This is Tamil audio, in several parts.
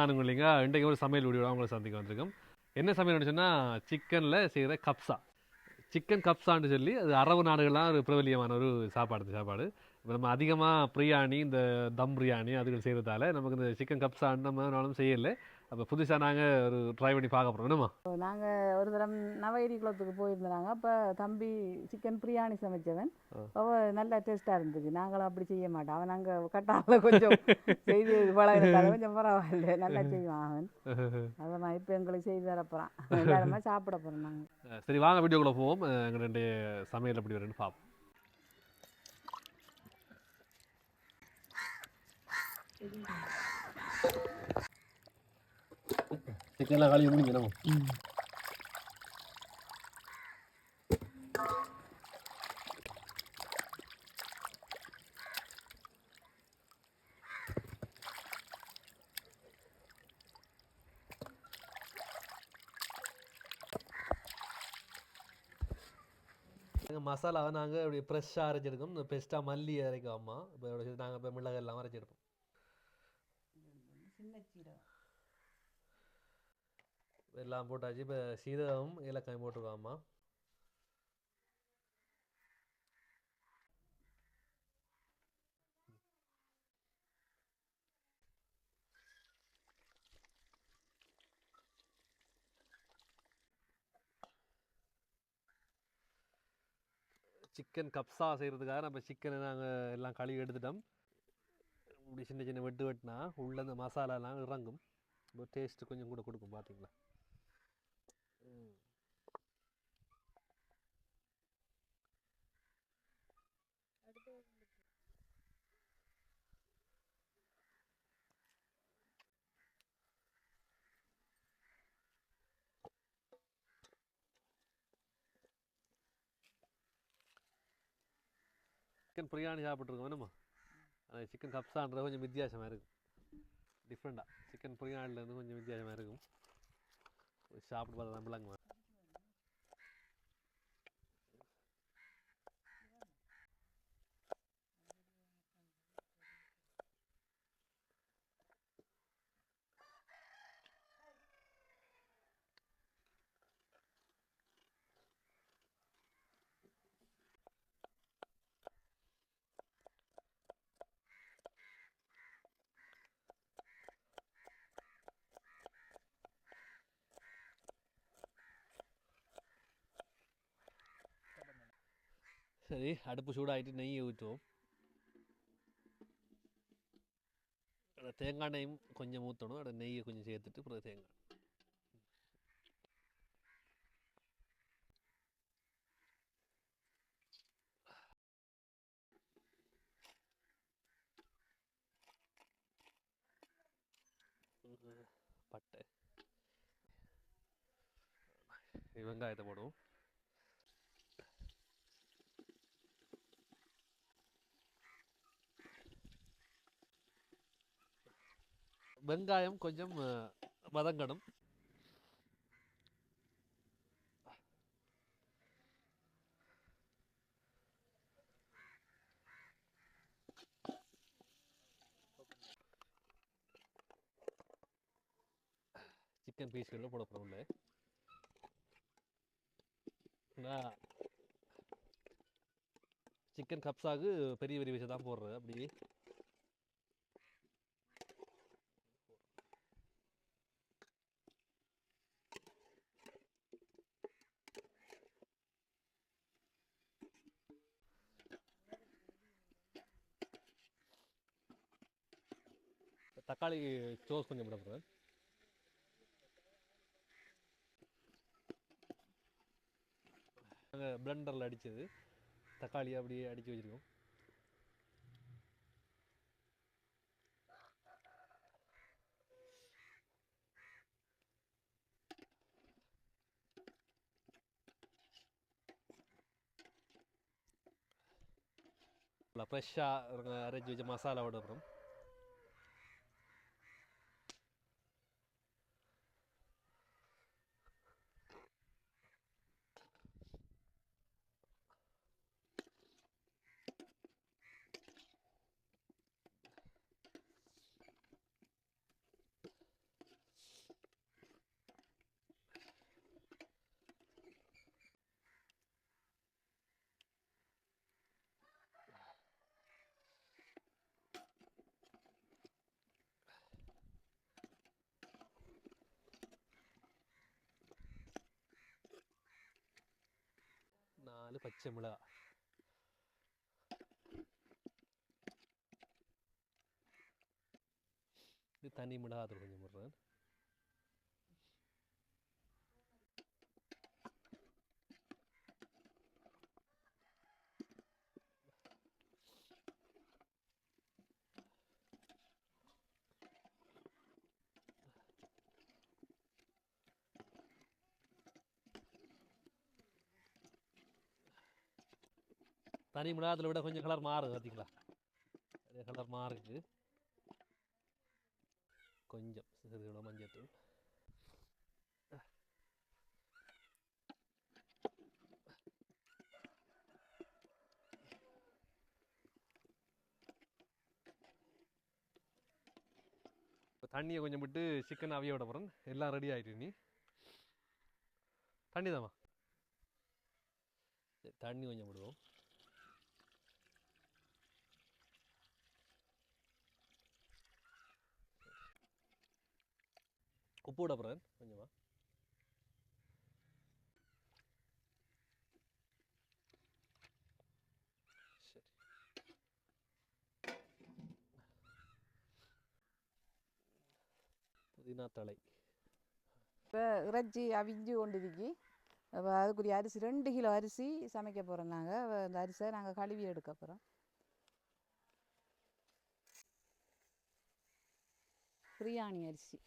நானும் இல்லைங்க இன்றைக்கு ஒரு சமையல் வீடியோ அவங்கள சந்திக்க வந்திருக்கோம். என்ன சமையல்னு சொன்னால் சிக்கனில் செய்கிற கப்ஸா. சிக்கன் கப்ஸான்னு சொல்லி அது அரபு நாடுகள்லாம் ஒரு பிரபலியமான ஒரு சாப்பாடு. இப்போ நம்ம அதிகமாக பிரியாணி இந்த தம் பிரியாணி அதுகள் செய்கிறதால நமக்கு இந்த சிக்கன் கப்ஸான்னு நம்ம நாளும் செய்யலை. அப்போ புதுசாக நாங்கள் ஒரு ட்ரை பண்ணி பார்க்க போகிறோம். என்னம்மா? நாங்கள் ஒரு தரம் நவகிரி குளத்துக்கு போயிருந்தாங்க. அப்போ தம்பி சிக்கன் பிரியாணி சமைச்சவன் அவள் நல்லா டேஸ்ட்டாக இருந்தது. நாங்களும் அப்படி செய்ய மாட்டோம். அவன் நாங்கள் கட்டாவில் கொஞ்சம் செய்து பழகிறதால கொஞ்சம் பரவாயில்ல, நல்லா செய்வான் அவன். அதை நான் இப்போ எங்களுக்கு செய்து தரப்போகிறான். எல்லாருமே சாப்பிட போகிறோம் நாங்கள். சரி வாங்க வீடியோக்குள்ளே போவோம். எங்கள் ரெண்டு சமையல் எப்படி வருன்னு பார்ப்போம். சிக்கன்லாம் காலையில் முடிஞ்சிடும். மசாலாவை நாங்கள் இப்படி ஃப்ரெஷ்ஷாக அரைச்சிருக்கோம். இந்த பெஸ்ட்டாக மல்லி அரைக்கும் அம்மா. இப்போ நாங்கள் இப்போ மிளகு எல்லாம் அரைச்சிருப்போம். எல்லாம் போட்டாச்சு. இப்போ சீரகம் ஏலக்காய் போட்டுருக்கோம் அம்மா. சிக்கன் கப்ஸா செய்கிறதுக்காக நம்ம சிக்கனை நாங்கள் எல்லாம் கழுவி எடுத்துட்டோம். இப்படி சின்ன சின்ன வெட்டுனா உள்ள இந்த மசாலாலாம் இறங்கும். இப்போ டேஸ்ட்டு கொஞ்சம் கூட கொடுக்கும். பார்த்தீங்களா? சிக்கன் பிரியாணி சாப்பிட்ருக்கோம் வேணுமா? ஆனால் சிக்கன் கப்ஸான்றது கொஞ்சம் வித்தியாசமாக இருக்கும். டிஃப்ரெண்ட்டாக சிக்கன் பிரியாணிலேருந்து கொஞ்சம் வித்தியாசமாக இருக்கும். சாப்பிட்டு பார்த்தா தான் பிள்ளைங்க. சரி அடுப்பு சூடாகிட்டு நெய்யை ஊற்றுவோம். தேங்காய் நெய்யும் கொஞ்சம் ஊற்றணும். அதை நெய்யை கொஞ்சம் சேர்த்துட்டு அப்புறம் தேங்காய் பட்டை வெங்காயத்தை போடுவோம். வெங்காயம் கொஞ்சம் வதங்கணும். சிக்கன் பீஸ்களில் போட போகிறோம். சிக்கன் கப்ஸாக்கு பெரிய பெரிய விஷயம் தான் போடுறது. அப்படி தக்காளி சோஸ் கொஞ்சம் போட போகிறேன். நாங்கள் பிளெண்டரில் அடித்தது தக்காளி அப்படியே அடித்து வச்சுருக்கோம். ஃப்ரெஷ்ஷாக அரைச்சி வச்ச மசாலா விட அப்புறம் பச்சை மிளகா. இது தனி மிளகாத்தூள் கொஞ்சம் போடுறேன். தனி மிளகாத்தில் விட கொஞ்சம் கலர் மாறுது பார்த்தீங்களா? நிறைய கலர் மாறுது. கொஞ்சம் சிறிதளவு மஞ்சத்தூள். இப்போ தண்ணியை கொஞ்சம் விட்டு சிக்கன் அவிய விட போகிறேன். எல்லாம் ரெடி ஆகிட்டு நீ தண்ணி தாம்மா. தண்ணி கொஞ்சம் விடுவோம். உப்பு விட போகிறேன் கொஞ்சமா. சரி, புதினா தழை. இப்போ இறைச்சி அவிஞ்சு கொண்டிருக்கி. அப்போ அதுக்குரிய அரிசி 2 கிலோ அரிசி சமைக்க போகிறோம். நாங்கள் அந்த அரிசியை நாங்கள் கழுவி எடுக்க போகிறோம். பிரியாணி அரிசி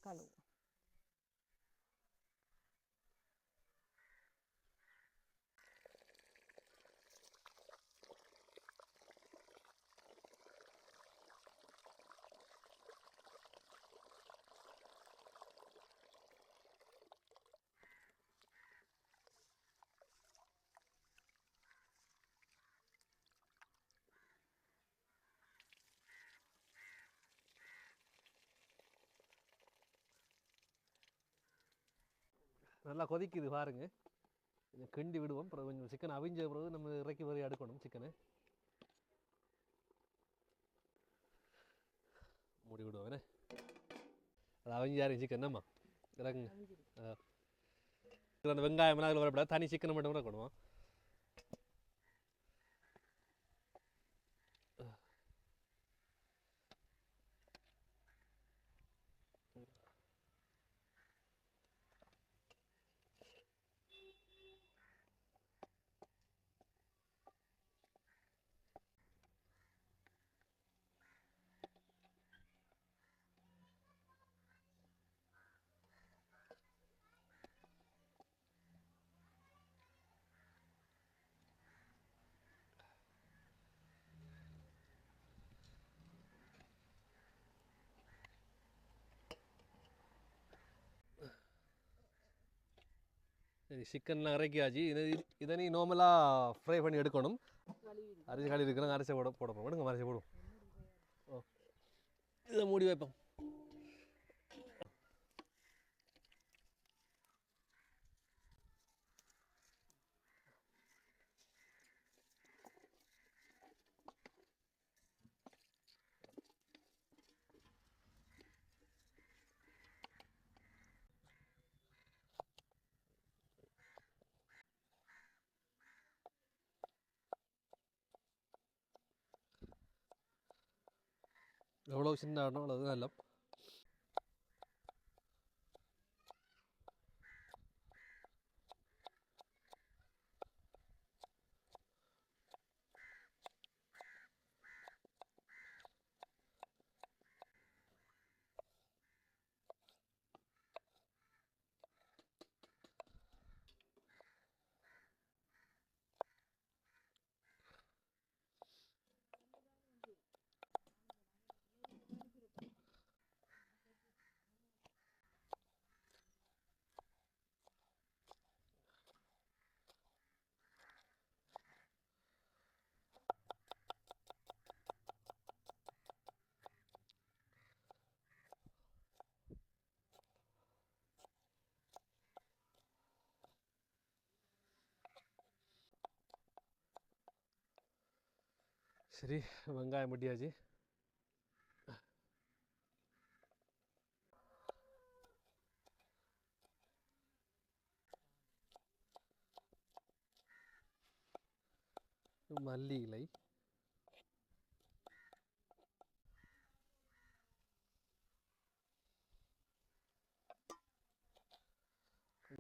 கழுவு. நல்லா கொதிக்குது பாருங்க. கொஞ்சம் கிண்டி விடுவோம். அப்புறம் கொஞ்சம் சிக்கன் அவிஞ்ச பிறகு நம்ம இறக்கி வரை எடுக்கணும். சிக்கனை மூடி விடுவோம். என்ன அது அவிஞ்சாரு சிக்கன் நம்ம இறக்குங்க. அந்த வெங்காயம் அதில் வரப்படாது. தனி சிக்கனை மட்டும் இறக்கணும். சரி, சிக்கன்லாம் இறக்கியாச்சு. இதை நீ நார்மலாக ஃப்ரை பண்ணி எடுக்கணும். அரிசி காலி இருக்கிறாங்க. அரிசி போட போகிறோம். எடுங்க, அரிசி போடுவோம். ஓ, இதை மூடி வைப்போம். எவ்வளோ சின்ன ஆடணும் அவ்வளோ நல்ல. சரி, வெங்காயம் முட்டியாச்சு. மல்லி இலை,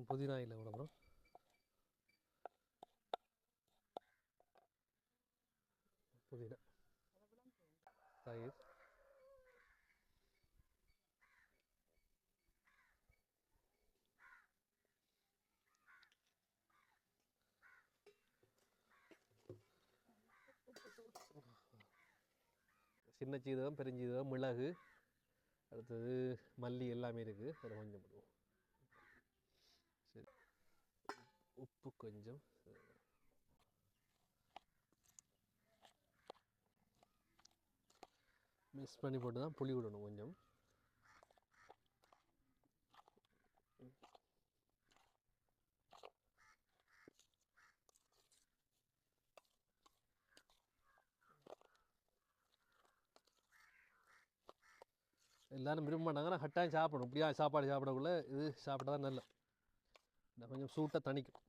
புதினா இலை அப்புறம் புதினா, தயிர், சின்ன சீரகம், பெருஞ்சீரகம், மிளகு, அடுத்தது மல்லி எல்லாமே இருக்குது. அதில் கொஞ்சம் போடுவோம். சரி, உப்பு கொஞ்சம் மிக்ஸ் பண்ணி போட்டு தான் புளி விடணும் கொஞ்சம். எல்லாரும் விரும்ப மாட்டாங்கன்னா கட்டாயம் சாப்பிடணும். இப்படியா சாப்பாடு சாப்பிடக்குள்ள இது சாப்பிட்டா தான் நல்ல, கொஞ்சம் சூட்டாக தணிக்கும்.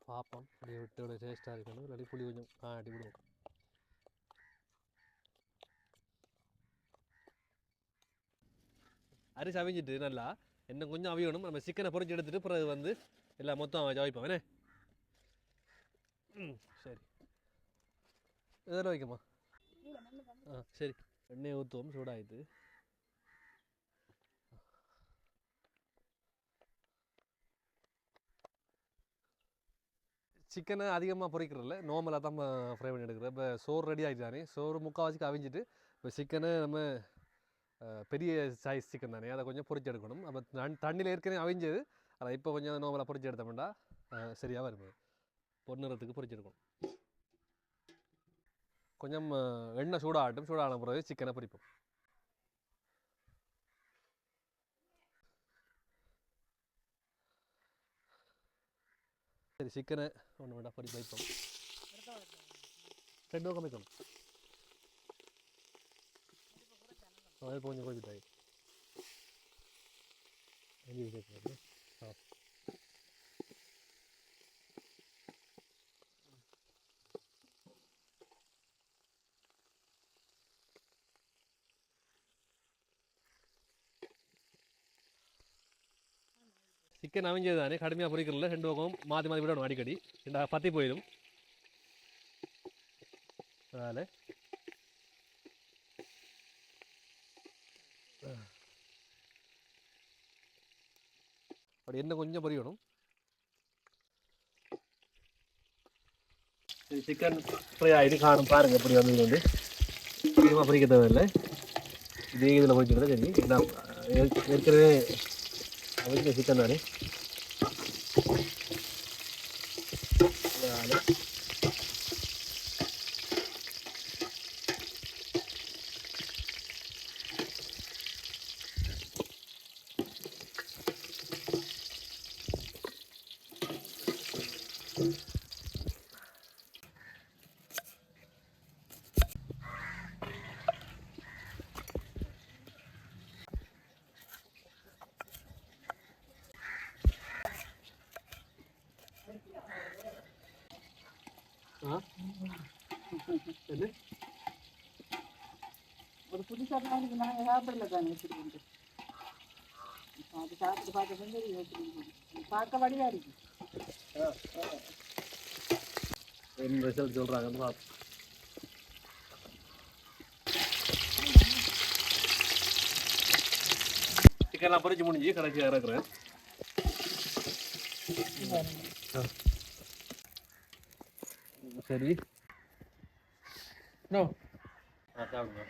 பார்ப்போம், அப்படியே விட்டு விட டேஸ்ட்டாக இருக்கணும். இல்லாட்டி புளி கொஞ்சம் ஆட்டி விடுவோம். அரிசி அவிஞ்சிட்டு நல்லா இன்னும் கொஞ்சம் அவியணும். நம்ம சிக்கனை பொறிச்சு எடுத்துட்டு பிறகு வந்து எல்லாம் மொத்தம் வைப்போம். என்ன சரி, இதெல்லாம் வைக்குமா? சரி, எண்ணெயை ஊற்றுவோம். சூடாயிட்டு சிக்கனை அதிகமாக பொரிக்கிறதில்ல, நார்மலாக தான் ஃப்ரை பண்ணி எடுக்கிறேன். இப்போ சோறு ரெடி ஆகிட்டு தானே, சோறு முக்கால்வாசிக்கு அவிஞ்சிட்டு இப்போ சிக்கனை நம்ம பெரிய சைஸ் சிக்கன் தானே, அதை கொஞ்சம் பொரிச்சு எடுக்கணும். அப்போ தண்ணியில் ஏற்கனவே அவிஞ்சது, அதை இப்போ கொஞ்சம் நார்மலாக பொரிச்சு எடுத்தோம்னா சரியாக இருக்கும். பொன்னிறத்துக்கு பொரிச்சு எடுக்கணும். கொஞ்சம் எண்ணெய் சூடாகட்டும். சூடான பிறகு சிக்கனை பொரிப்போம். சரி, சிக்கனை ஒன்று வேண்டாம் பொரிப்பு வைப்போம். 2 பக்கம் வைக்கணும். அது கொஞ்சம் கொஞ்சம் சிக்கன் அவிஞ்சது தானே, கடுமையாக பொரிக்கிறதில்ல. 2 பக்கம் மாற்றி மாற்றி விடணும் அடிக்கடி, பற்றி போயிடும். அதனால் அப்படி என்ன கொஞ்சம் பொரியணும். சிக்கன் ஃப்ரை ஆகிட்டு காணும் பாருங்கள். எப்படி வந்து வந்து அதிகமாக பொரிக்க தேவையில்லை. இதே இதில் பொரிக்கிறது சரி. ஏற்கனவே அவிஞ்ச சிக்கன் தானே. ஒரு புதுசாக நாங்கள் சாப்பிடல தானே வச்சுருக்கு. அது சாப்பிட்டு பார்க்க செஞ்சு பார்க்க வழியாக இருக்கு. என்ன ரிசல்ட் சொல்கிறாங்க. சிக்கன்லாம் பொரிச்சு முடிஞ்சு கடைசியாக இறக்குறேன். சரி, நோ சாப்பிடுங்க.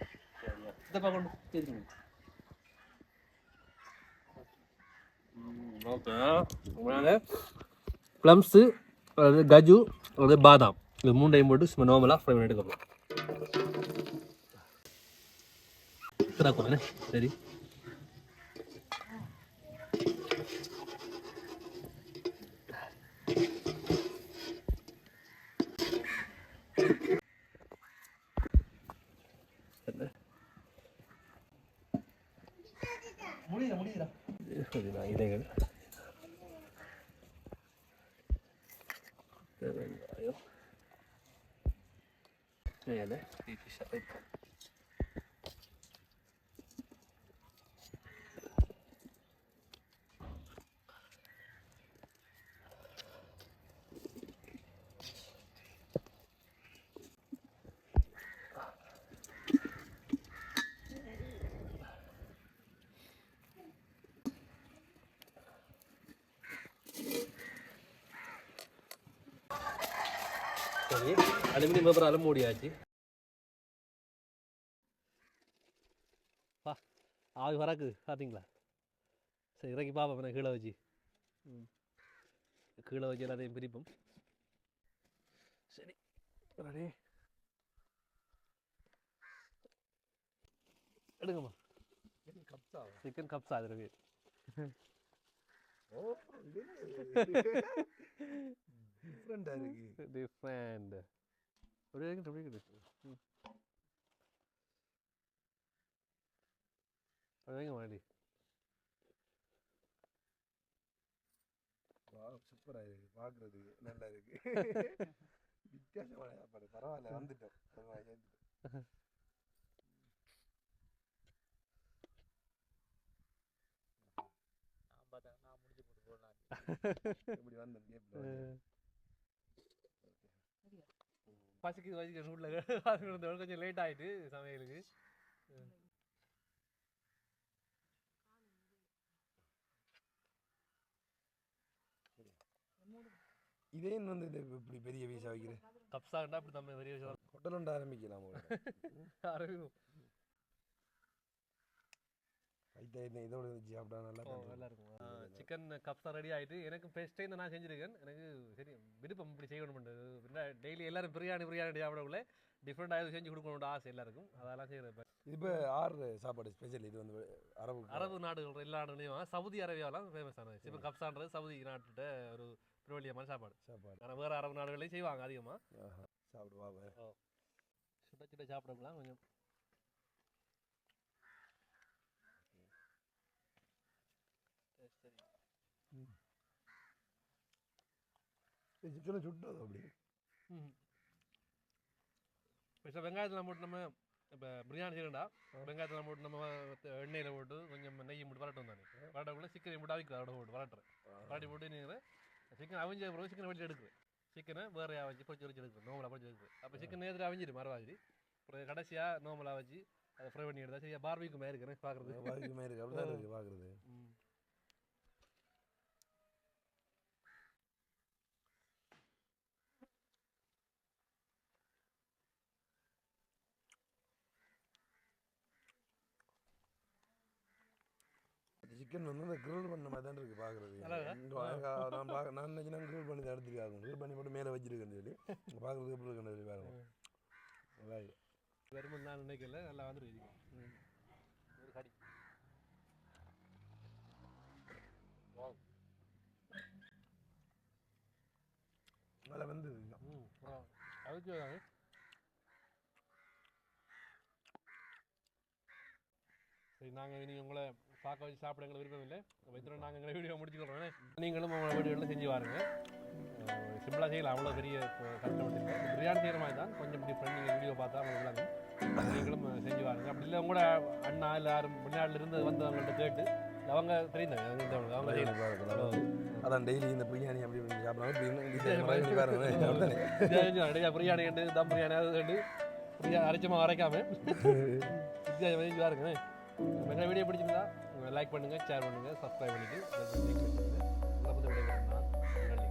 இந்த பக்கம் சரிங்க. ஓகே, ப்ளம்ஸு அது கஜு அது பாதாம், இது 3ஐயும் போட்டு சும்மா நார்மலாக ஃப்ரை பண்ணி எடுக்கணும். திறக்கணும் சரி. இலைகள் வெங்காயம் மேலே சரி. அலுமினியம் பேப்பரால் மூடியாச்சு. ஆவி வரக்கு பார்த்தீங்களா? சரி இறக்கி பார்ப்போம். நான் கீழே வச்சு கீழே வச்சு எல்லாத்தையும் பிரிப்போம். சரி ரெடி எடுங்கம்மா. சிக்கன் கப்ஸா அது இருக்கு. டிஃப்ரெண்ட் அப்படியே இருக்குது. வைங்க மாடி. சூப்பரா இருக்கு, பாக்குறதுக்கு நல்லா இருக்கு. வித்தியாசமான சாப்பாடு, பரவாயில்ல வந்துட்டோம். இப்படி வந்தோம் பசிக்கு வசிக்க ரூட்டில் கொஞ்சம் லேட் ஆகிட்டு சமையலுக்கு. இதே வந்து இப்படி பெரிய பீஸா வைக்கிறேன். கப்ஸாண்டா அப்படி நம்ம பெரிய விஷயம் ஹோட்டல் ஒன்று ஆரம்பிக்கலாம். ஆரம்பிக்கும். இதோட வச்சு சாப்பிட்டா நல்லா இருக்கும். சிக்கன் கப்ஸா ரெடி ஆகிட்டு எனக்கு ஃபர்ஸ்ட் டைம் நான் செஞ்சுருக்கேன். எனக்கு சரி விருப்பம் இப்படி செய்யணும். டெய்லி எல்லாரும் பிரியாணி சாப்பிடக்குள்ள டிஃப்ரெண்டாக செஞ்சு கொடுக்கணும்னு ஆசை எல்லாருக்கும். அதெல்லாம் செய்யறது. இப்போ ஆறு சாப்பாடு ஸ்பெஷல். இது வந்து அரபு நாடுகள் எல்லா நாடுகளையும் சவுதி அரேபியாவெல்லாம் ஃபேமஸான சிக்கன் கப்ஸான்றது சவுதி நாட்டுகிட்ட ஒரு பிரபலியமான சாப்பாடு. ஆனால் வேறு அரபு நாடுகளையும் செய்வாங்க அதிகமாக. சாப்பிடுவாங்க. சுட சுட சாப்பிடலாம் கொஞ்சம். சிக்கனை சுட்டது அப்படி. இப்போ வெங்காயத்தில் போட்டு நம்ம இப்போ பிரியாணி செய்யணும்டா, வெங்காயத்தில் போட்டு நம்ம எண்ணெயில் போட்டு கொஞ்சம் நெய் போட்டு வரட்டும் தானே. வரட்டக்குள்ள சிக்கனை போட்டு அவிக்கிறேன். அதோட போட்டு வரட்டுறேன். வரட்டி போட்டு நீங்கள் சிக்கன் அவிஞ்ச பிறகு சிக்கனை வெட்டி எடுக்கிறேன். சிக்கனை வேறையாக வச்சு பொறிச்சு வச்சு எடுக்கிறேன். நோமலாக பொறிச்சு எடுக்கிறேன். அப்போ சிக்கன் நேரத்தில் அவிஞ்சிடும் மரவாஜி. அப்புறம் கடைசியாக நோமலாக வச்சு அதை ஃப்ரை பண்ணி எடுத்தா சரியா பார்பிக்கு மாதிரி இருக்கிறேன் பார்க்குறது. பார்பிக்கு மாதிரி இருக்குது. அப்படிதான் இருக்குது பார்க்குறது. சிக்கன் வந்து இந்த கிரில் பண்ண மாதிரி தான் இருக்குது பார்க்குறது. நான் நினைக்கிறேன் கிரில் பண்ணி தான் எடுத்துருக்காங்க. கிரில் பண்ணி போட்டு மேலே வச்சிருக்கேன்னு சொல்லி பார்க்குறது எப்படி இருக்குன்னு சொல்லி பாருங்க. நல்லா இருக்கு. வரும்போது நான் நினைக்கல, நல்லா வந்துருக்கு. ஒரு கடி நல்லா வந்து அதுக்கு சரி. நாங்கள் இனி உங்களை பார்க்க வச்சு சாப்பிட எங்களை விருப்பம் இல்லை. வைத்திரம் நாங்கள் எங்களை வீடியோ முடிச்சுக்கிறோம். நீங்களும் உங்களை வீடியோவில் செஞ்சு பாருங்க. சிம்பிளாக செய்யலாம், அவ்வளோ பெரிய கஷ்டம் இல்லை. பிரியாணி செய்கிற மாதிரி தான், கொஞ்சம் டிஃப்ரெண்ட். நீங்கள் வீடியோ பார்த்தா உங்களுக்கு விளங்கும். நீங்களும் செஞ்சு பாருங்க. அப்படி இல்லை உங்களோட அண்ணா இல்லை யாரும் வெளிநாட்டிலிருந்து வந்தவங்கள்ட்ட கேட்டு அவங்க தெரியுந்தாங்க அவங்க செய்யலாம். அதான் டெய்லி இந்த பிரியாணி அப்படி சாப்பிடலாம். பிரியாணி கண்டு தம் பிரியாணி அது கண்டு அரைச்சமாக அரைக்காம வித்தியாசம் செஞ்சு பாருங்க. எங்கள் வீடியோ பிடிச்சிருந்தா லைக் பண்ணுங்கள், ஷேர் பண்ணுங்கள், சப்ஸ்கிரைப் பண்ணிவிட்டு நன்றி.